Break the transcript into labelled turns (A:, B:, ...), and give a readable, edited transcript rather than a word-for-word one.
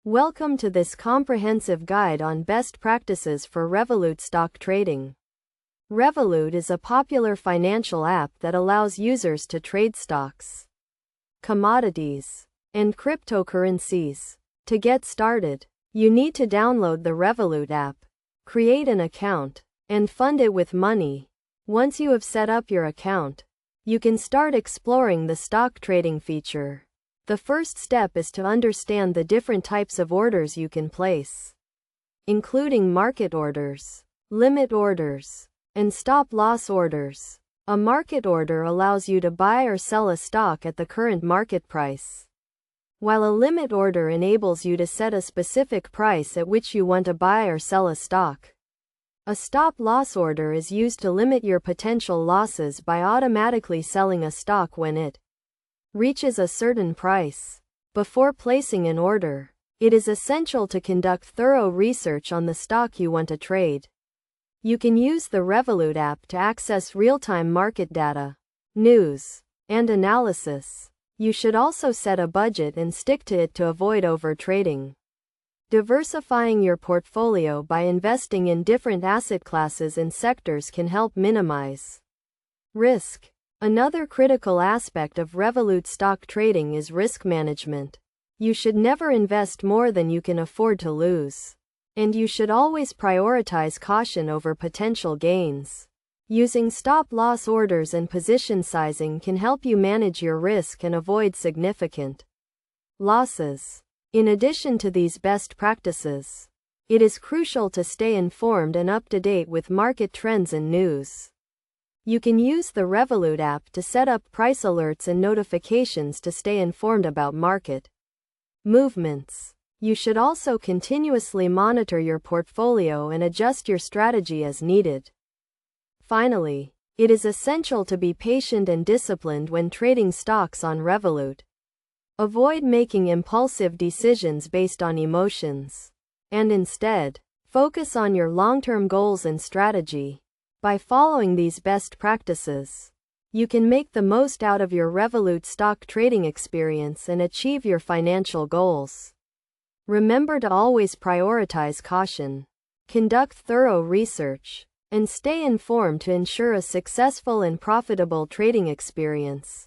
A: Welcome to this comprehensive guide on best practices for Revolut stock trading. Revolut is a popular financial app that allows users to trade stocks, commodities, and cryptocurrencies. To get started, you need to download the Revolut app, create an account, and fund it with money. Once you have set up your account, you can start exploring the stock trading feature. The first step is to understand the different types of orders you can place, including market orders, limit orders, and stop-loss orders. A market order allows you to buy or sell a stock at the current market price, while a limit order enables you to set a specific price at which you want to buy or sell a stock. A stop-loss order is used to limit your potential losses by automatically selling a stock when it reaches a certain price. Before placing an order, it is essential to conduct thorough research on the stock you want to trade. You can use the Revolut app to access real-time market data, news, and analysis. You should also set a budget and stick to it to avoid overtrading. Diversifying your portfolio by investing in different asset classes and sectors can help minimize risk. Another critical aspect of Revolut stock trading is risk management. You should never invest more than you can afford to lose, and you should always prioritize caution over potential gains. Using stop-loss orders and position sizing can help you manage your risk and avoid significant losses. In addition to these best practices, it is crucial to stay informed and up to date with market trends and news. You can use the Revolut app to set up price alerts and notifications to stay informed about market movements. You should also continuously monitor your portfolio and adjust your strategy as needed. Finally, it is essential to be patient and disciplined when trading stocks on Revolut. Avoid making impulsive decisions based on emotions, and instead, focus on your long-term goals and strategy. By following these best practices, you can make the most out of your Revolut stock trading experience and achieve your financial goals. Remember to always prioritize caution, conduct thorough research, and stay informed to ensure a successful and profitable trading experience.